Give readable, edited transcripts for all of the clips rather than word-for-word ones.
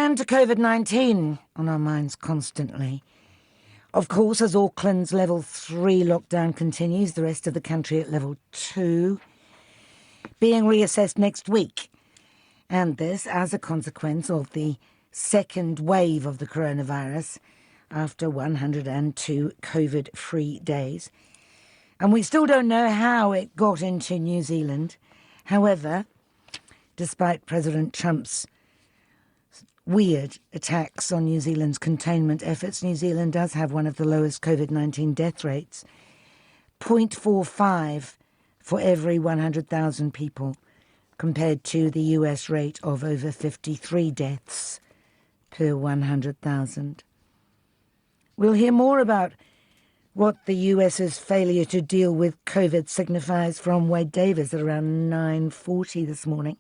And to Covid-19 on our minds constantly. Of course, as Auckland's level 3 lockdown continues, the rest of the country at level 2, being reassessed next week. And this as a consequence of the second wave of the coronavirus after 102 COVID-free days. And we still don't know how it got into New Zealand. However, despite President Trump's weird attacks on New Zealand's containment efforts, New Zealand does have one of the lowest COVID-19 death rates, 0.45 for every 100,000 people, compared to the US rate of over 53 deaths per 100,000. We'll hear more about what the US's failure to deal with COVID signifies from Wade Davis at around 9:40 this morning.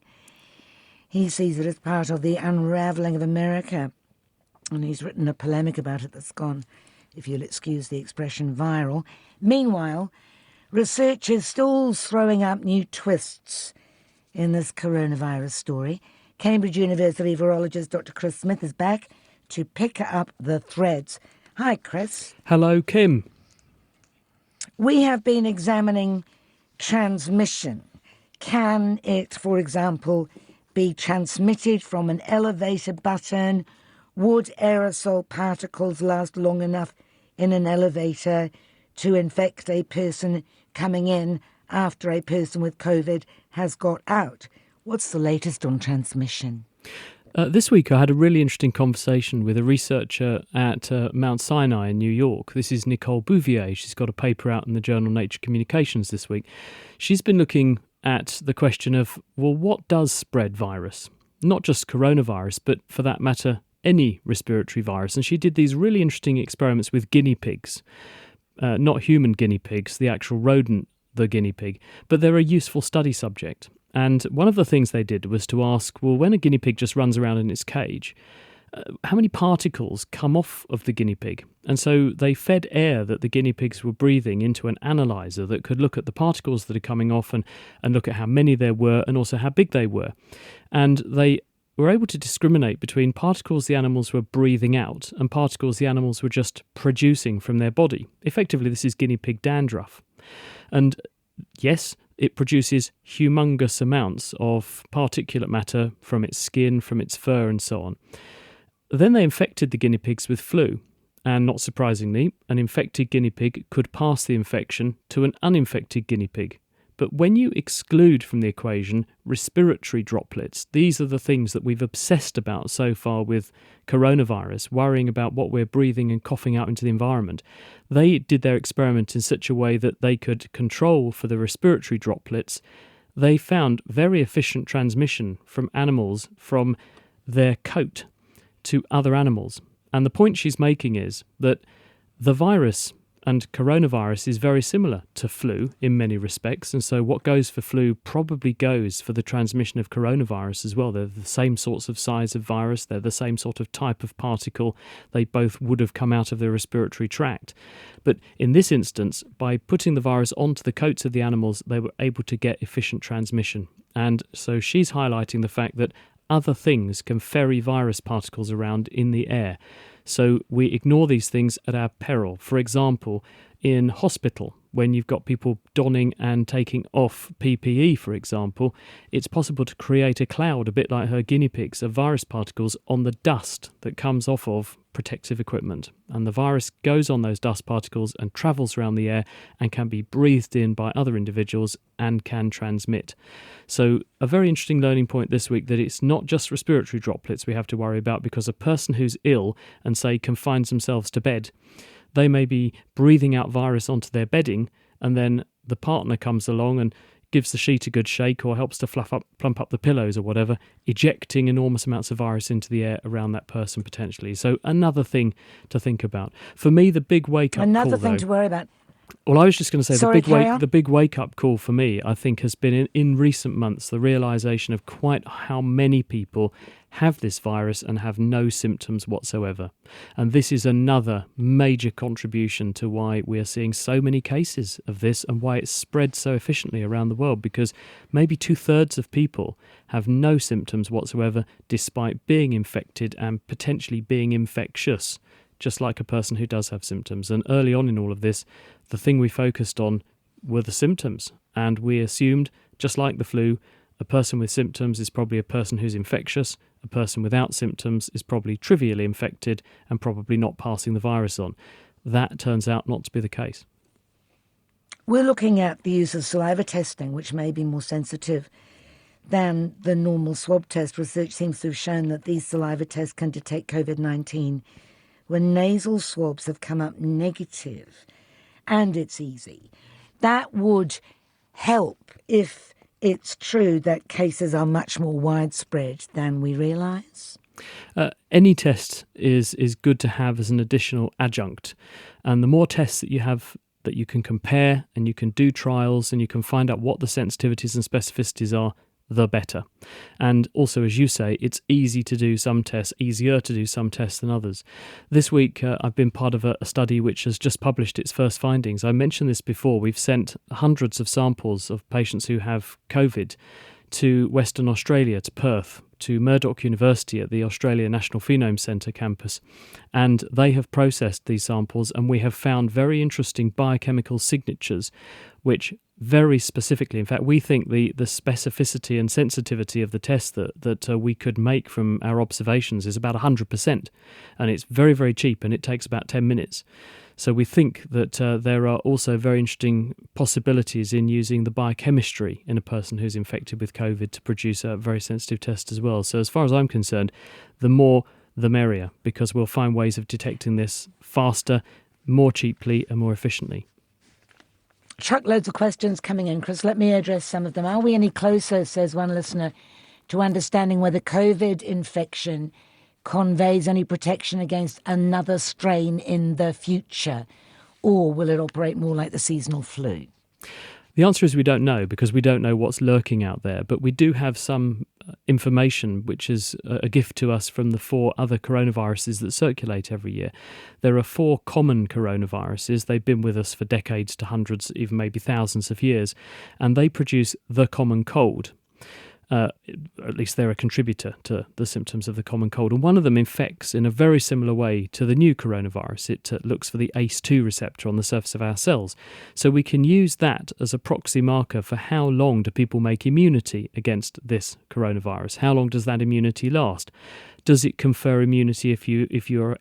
He sees it as part of the unravelling of America, and he's written a polemic about it that's gone, if you'll excuse the expression, viral. Meanwhile, research is still throwing up new twists in this coronavirus story. Cambridge University virologist Dr. Chris Smith is back to pick up the threads. Hi, Chris. Hello, Kim. We have been examining transmission. Can it, for example, be transmitted from an elevator button? Would aerosol particles last long enough in an elevator to infect a person coming in after a person with COVID has got out? What's the latest on transmission? This week I had a really interesting conversation with a researcher at Mount Sinai in New York. This is Nicole Bouvier. She's got a paper out in the journal Nature Communications this week. She's been looking at the question of, well, what does spread virus? Not just coronavirus, but for that matter, any respiratory virus. And she did these really interesting experiments with guinea pigs, not human guinea pigs, the actual rodent, the guinea pig, but they're a useful study subject. And one of the things they did was to ask, well, when a guinea pig just runs around in its cage, how many particles come off of the guinea pig? And so they fed air that the guinea pigs were breathing into an analyzer that could look at the particles that are coming off and look at how many there were and also how big they were. And they were able to discriminate between particles the animals were breathing out and particles the animals were just producing from their body. Effectively, this is guinea pig dandruff. And yes, it produces humongous amounts of particulate matter from its skin, from its fur and so on. Then they infected the guinea pigs with flu, and not surprisingly, an infected guinea pig could pass the infection to an uninfected guinea pig. But when you exclude from the equation respiratory droplets, these are the things that we've obsessed about so far with coronavirus, worrying about what we're breathing and coughing out into the environment. They did their experiment in such a way that they could control for the respiratory droplets. They found very efficient transmission from animals from their coat to other animals. And the point she's making is that the virus and coronavirus is very similar to flu in many respects. And so what goes for flu probably goes for the transmission of coronavirus as well. They're the same sorts of size of virus. They're the same sort of type of particle. They both would have come out of the respiratory tract. But in this instance, by putting the virus onto the coats of the animals, they were able to get efficient transmission. And so she's highlighting the fact that other things can ferry virus particles around in the air. So we ignore these things at our peril. For example, in hospital, when you've got people donning and taking off PPE, for example, it's possible to create a cloud, a bit like her guinea pigs, of virus particles on the dust that comes off of protective equipment. And the virus goes on those dust particles and travels around the air and can be breathed in by other individuals and can transmit. So a very interesting learning point this week that it's not just respiratory droplets we have to worry about, because a person who's ill and, say, confines themselves to bed, they may be breathing out virus onto their bedding, and then the partner comes along and gives the sheet a good shake or helps to plump up the pillows or whatever, ejecting enormous amounts of virus into the air around that person potentially. So another thing to think about. For me, the big wake-up call, to worry about. Well, I was just going to say Sorry, carry on. the big wake up call for me, I think, has been in recent months the realization of quite how many people have this virus and have no symptoms whatsoever. And this is another major contribution to why we are seeing so many cases of this and why it's spread so efficiently around the world, because maybe 2/3 of people have no symptoms whatsoever despite being infected and potentially being infectious, just like a person who does have symptoms. And early on in all of this, the thing we focused on were the symptoms. And we assumed, just like the flu, a person with symptoms is probably a person who's infectious. A person without symptoms is probably trivially infected and probably not passing the virus on. That turns out not to be the case. We're looking at the use of saliva testing, which may be more sensitive than the normal swab test. Research seems to have shown that these saliva tests can detect COVID-19 when nasal swabs have come up negative, and it's easy. That would help if it's true that cases are much more widespread than we realise. Any test is good to have as an additional adjunct. And the more tests that you have that you can compare and you can do trials and you can find out what the sensitivities and specificities are, the better. And also, as you say, it's easy to do some tests, easier to do some tests than others. This week, I've been part of a study which has just published its first findings. I mentioned this before. We've sent hundreds of samples of patients who have COVID to Western Australia, to Perth, to Murdoch University at the Australia National Phenome Centre campus. And they have processed these samples, and we have found very interesting biochemical signatures, which very specifically, in fact, we think the specificity and sensitivity of the test that we could make from our observations is about 100%. And it's very, very cheap, and it takes about 10 minutes. So we think that there are also very interesting possibilities in using the biochemistry in a person who's infected with COVID to produce a very sensitive test as well. So as far as I'm concerned, the more the merrier, because we'll find ways of detecting this faster, more cheaply and more efficiently. Truckloads of questions coming in, Chris. Let me address some of them. Are we any closer, says one listener, to understanding whether COVID infection conveys any protection against another strain in the future, or will it operate more like the seasonal flu? The answer is we don't know, because we don't know what's lurking out there, but we do have some information which is a gift to us from the 4 other coronaviruses that circulate every year. There are 4 common coronaviruses. They've been with us for decades to hundreds, even maybe thousands of years, and they produce the common cold. At least they're a contributor to the symptoms of the common cold. And one of them infects in a very similar way to the new coronavirus. It looks for the ACE2 receptor on the surface of our cells. So we can use that as a proxy marker for how long do people make immunity against this coronavirus. How long does that immunity last? Does it confer immunity if you are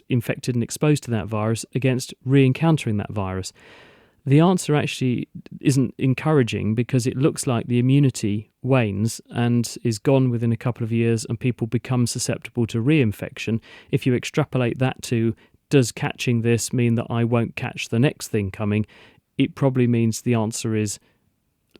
infected and exposed to that virus against re-encountering that virus? The answer actually isn't encouraging, because it looks like the immunity wanes and is gone within a couple of years and people become susceptible to reinfection. If you extrapolate that to, does catching this mean that I won't catch the next thing coming? It probably means the answer is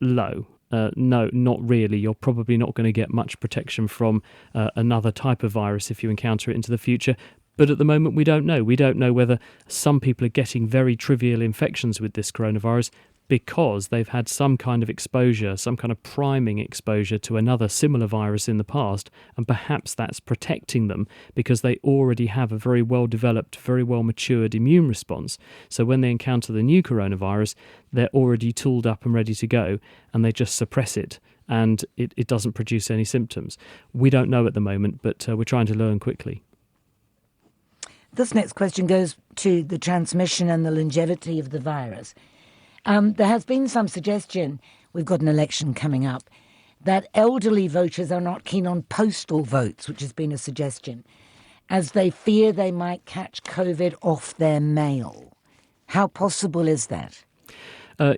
low. No, not really. You're probably not going to get much protection from another type of virus if you encounter it into the future. But at the moment, we don't know. We don't know whether some people are getting very trivial infections with this coronavirus because they've had some kind of exposure, some kind of priming exposure to another similar virus in the past, and perhaps that's protecting them because they already have a very well-developed, very well-matured immune response. So when they encounter the new coronavirus, they're already tooled up and ready to go, and they just suppress it, and it doesn't produce any symptoms. We don't know at the moment, but we're trying to learn quickly. This next question goes to the transmission and the longevity of the virus. There has been some suggestion, we've got an election coming up, that elderly voters are not keen on postal votes, which has been a suggestion, as they fear they might catch COVID off their mail. How possible is that?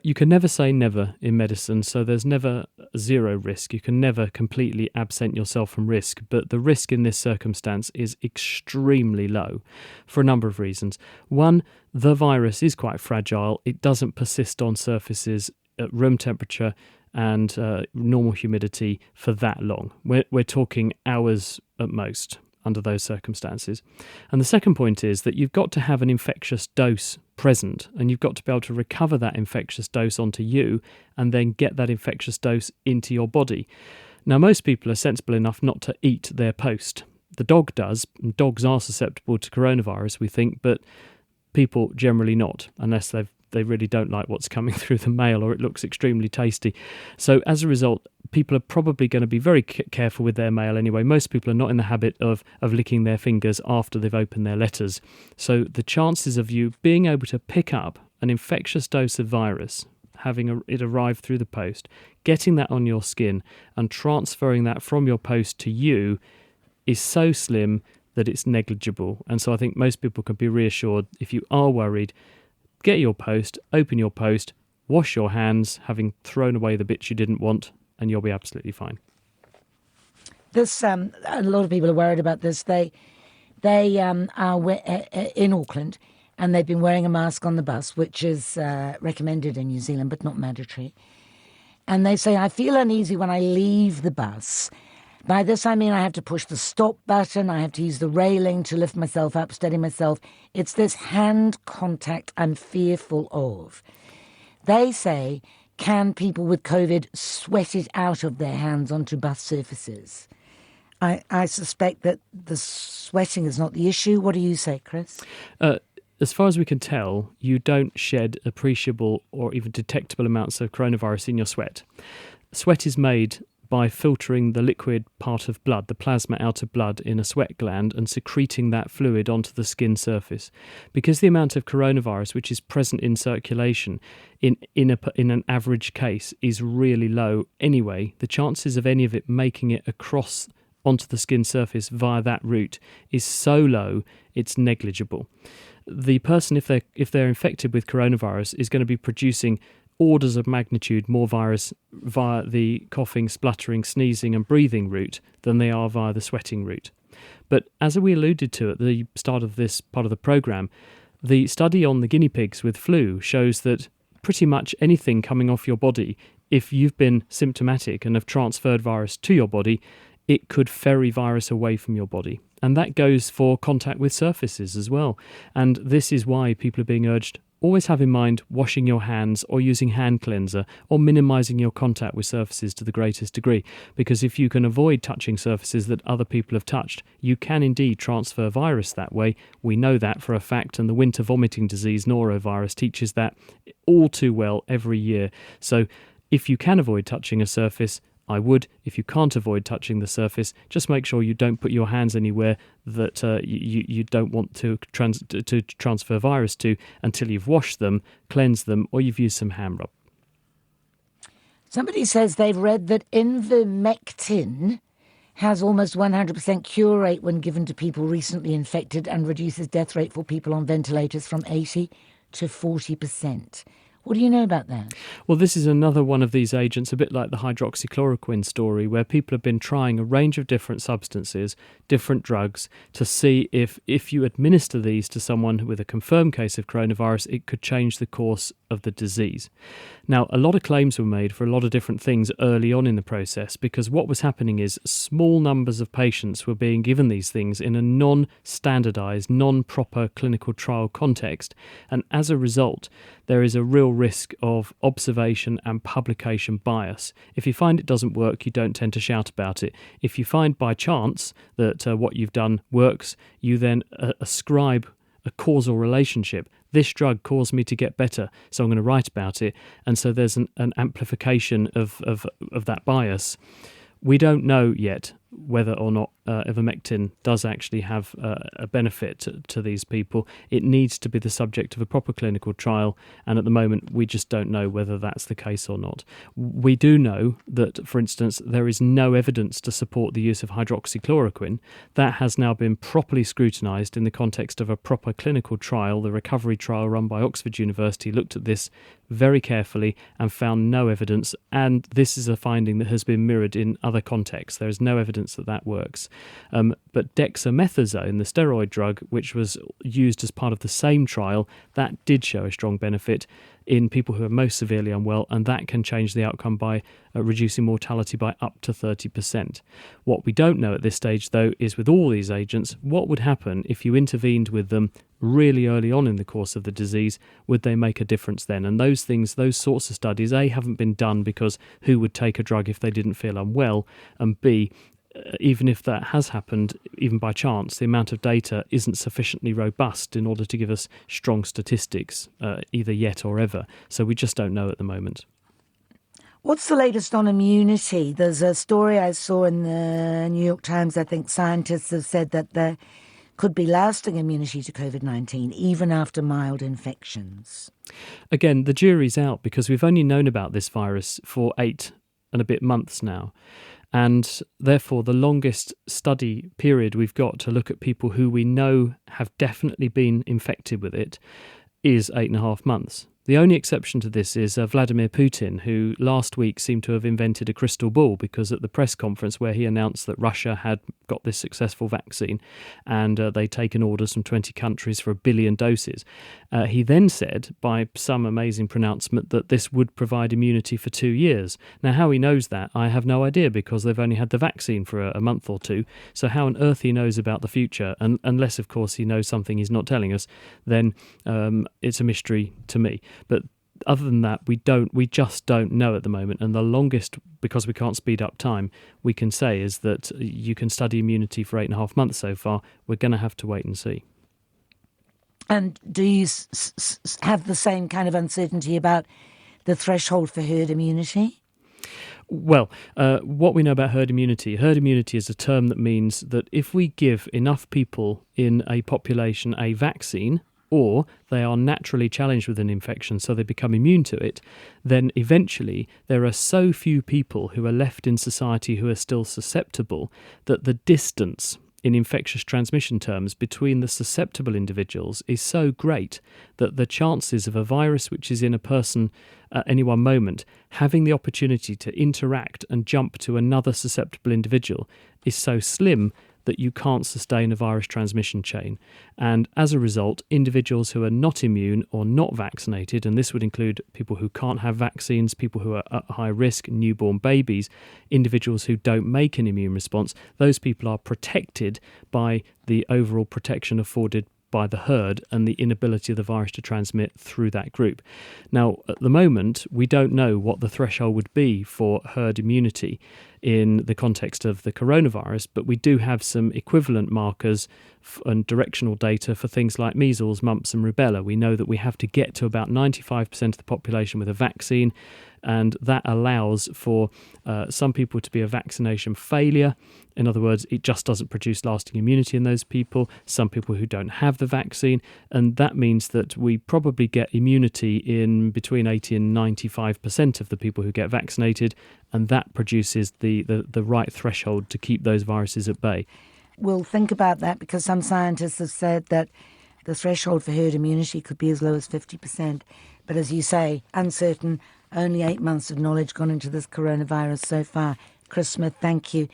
You can never say never in medicine, so there's never zero risk. You can never completely absent yourself from risk, but the risk in this circumstance is extremely low for a number of reasons. One, the virus is quite fragile. It doesn't persist on surfaces at room temperature and normal humidity for that long. We're talking hours at most. under those circumstances. And the second point is that you've got to have an infectious dose present, and you've got to be able to recover that infectious dose onto you and then get that infectious dose into your body. Now, most people are sensible enough not to eat their post. The dog does. Dogs are susceptible to coronavirus, we think, but people generally not, unless they really don't like what's coming through the mail or it looks extremely tasty. So as a result, people are probably going to be very careful with their mail anyway. Most people are not in the habit of licking their fingers after they've opened their letters. So the chances of you being able to pick up an infectious dose of virus, having it arrive through the post, getting that on your skin and transferring that from your post to you is so slim that it's negligible. And so I think most people can be reassured, if you are worried, get your post, open your post, wash your hands, having thrown away the bits you didn't want, and you'll be absolutely fine. This a lot of people are worried about this. They are in Auckland, and they've been wearing a mask on the bus, which is recommended in New Zealand, but not mandatory. And they say, I feel uneasy when I leave the bus. By this, I mean I have to push the stop button, I have to use the railing to lift myself up, steady myself. It's this hand contact I'm fearful of. They say, can people with COVID sweat it out of their hands onto bus surfaces? I suspect that the sweating is not the issue. What do you say, Chris? As far as we can tell, you don't shed appreciable or even detectable amounts of coronavirus in your sweat. Sweat is made by filtering the liquid part of blood, the plasma out of blood in a sweat gland, and secreting that fluid onto the skin surface. Because the amount of coronavirus which is present in circulation in an average case is really low anyway, the chances of any of it making it across onto the skin surface via that route is so low, it's negligible. The person, if they're infected with coronavirus, is going to be producing orders of magnitude more virus via the coughing, spluttering, sneezing and breathing route than they are via the sweating route. But as we alluded to at the start of this part of the programme, the study on the guinea pigs with flu shows that pretty much anything coming off your body, if you've been symptomatic and have transferred virus to your body, it could ferry virus away from your body. And that goes for contact with surfaces as well. And this is why people are being urged, always have in mind washing your hands or using hand cleanser or minimising your contact with surfaces to the greatest degree. Because if you can avoid touching surfaces that other people have touched, you can indeed transfer virus that way. We know that for a fact, and the winter vomiting disease norovirus teaches that all too well every year. So if you can avoid touching a surface, I would. If you can't avoid touching the surface, just make sure you don't put your hands anywhere that you don't want to transfer virus to until you've washed them, cleansed them, or you've used some hand rub. Somebody says they've read that ivermectin has almost 100% cure rate when given to people recently infected and reduces death rate for people on ventilators from 80 to 40%. What do you know about that? Well, this is another one of these agents, a bit like the hydroxychloroquine story, where people have been trying a range of different substances, different drugs, to see if you administer these to someone with a confirmed case of coronavirus, it could change the course of the disease. Now, a lot of claims were made for a lot of different things early on in the process, because what was happening is small numbers of patients were being given these things in a non-standardised, non-proper clinical trial context, and as a result, there is a real risk of observation and publication bias. If you find it doesn't work, you don't tend to shout about it. If you find by chance that what you've done works, you then ascribe a causal relationship. This drug caused me to get better, so I'm going to write about it. And so there's an amplification of that bias. We don't know yet whether or not ivermectin does actually have a benefit to these people. It needs to be the subject of a proper clinical trial, and at the moment we just don't know whether that's the case or not. We do know that, for instance, there is no evidence to support the use of hydroxychloroquine. That has now been properly scrutinised in the context of a proper clinical trial. The recovery trial run by Oxford University looked at this very carefully and found no evidence, and this is a finding that has been mirrored in other contexts. There is no evidence evidence that that works. But dexamethasone, the steroid drug, which was used as part of the same trial, that did show a strong benefit in people who are most severely unwell, and that can change the outcome by reducing mortality by up to 30%. What we don't know at this stage, though, is with all these agents, what would happen if you intervened with them really early on in the course of the disease? Would they make a difference then? And those things, those sorts of studies, A, haven't been done because who would take a drug if they didn't feel unwell, and B, even if that has happened, even by chance, the amount of data isn't sufficiently robust in order to give us strong statistics, either yet or ever. So we just don't know at the moment. What's the latest on immunity? There's a story I saw in the New York Times. I think scientists have said that there could be lasting immunity to COVID-19 even after mild infections. Again, the jury's out because we've only known about this virus for 8 and a bit months now. And therefore, the longest study period we've got to look at people who we know have definitely been infected with it is 8.5 months. The only exception to this is Vladimir Putin, who last week seemed to have invented a crystal ball, because at the press conference where he announced that Russia had got this successful vaccine and they'd taken orders from 20 countries for 1 billion doses, he then said, by some amazing pronouncement, that this would provide immunity for 2 years. Now, how he knows that, I have no idea, because they've only had the vaccine for a month or two. So how on earth he knows about the future, and unless, of course, he knows something he's not telling us, then it's a mystery to me. But other than that, we just don't know at the moment. And the longest, because we can't speed up time, we can say is that you can study immunity for 8.5 months so far. We're going to have to wait and see. And do you have the same kind of uncertainty about the threshold for herd immunity? Well, what we know about herd immunity is a term that means that if we give enough people in a population a vaccine, or they are naturally challenged with an infection so they become immune to it, then eventually there are so few people who are left in society who are still susceptible that the distance in infectious transmission terms between the susceptible individuals is so great that the chances of a virus which is in a person at any one moment having the opportunity to interact and jump to another susceptible individual is so slim that you can't sustain a virus transmission chain. And as a result, individuals who are not immune or not vaccinated, and this would include people who can't have vaccines, people who are at high risk, newborn babies, individuals who don't make an immune response, those people are protected by the overall protection afforded by the herd and the inability of the virus to transmit through that group. Now, at the moment, we don't know what the threshold would be for herd immunity in the context of the coronavirus, but we do have some equivalent markers and directional data for things like measles, mumps and rubella. We know that we have to get to about 95% of the population with a vaccine, and that allows for some people to be a vaccination failure. In other words, it just doesn't produce lasting immunity in those people, some people who don't have the vaccine, and that means that we probably get immunity in between 80 and 95% of the people who get vaccinated, and that produces the right threshold to keep those viruses at bay. We'll think about that, because some scientists have said that the threshold for herd immunity could be as low as 50%. But as you say, uncertain, only 8 months of knowledge gone into this coronavirus so far. Chris Smith, thank you